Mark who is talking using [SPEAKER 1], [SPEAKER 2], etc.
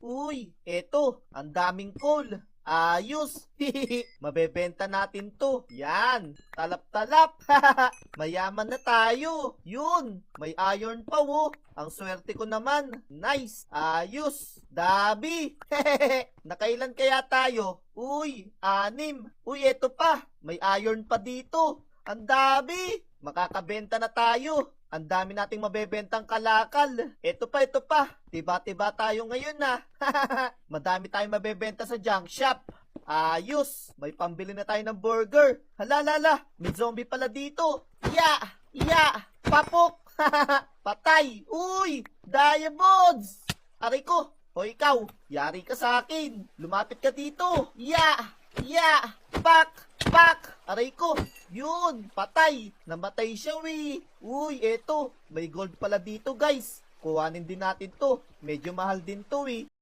[SPEAKER 1] Uy, eto, ang daming coal. Ayos. Mabebenta natin to. Yan. Talap-talap. Mayaman na tayo. Yun. May iron pa, oh. Ang swerte ko naman. Nice. Ayos. Dabi. Nakailan kaya tayo? Uy, 6. Uy, eto pa. May iron pa dito. Ang dami. Makakabenta na tayo. Ang dami nating mabebentang kalakal. Ito pa. Tiba-tiba tayo ngayon na. Madami tayong mabebenta sa junk shop. Ayos. May pambili na tayo ng burger. Halalala. May zombie pala dito. Ya! Papok! Patay! Uy! Diamonds! Aray ko! O ikaw, yari ka sa akin. Lumapit ka dito. Ya! Pak! Aray ko. Yun, patay. Namatay siya, Uy, eto. May gold pala dito, guys. Kuhanin din natin to. Medyo mahal din to,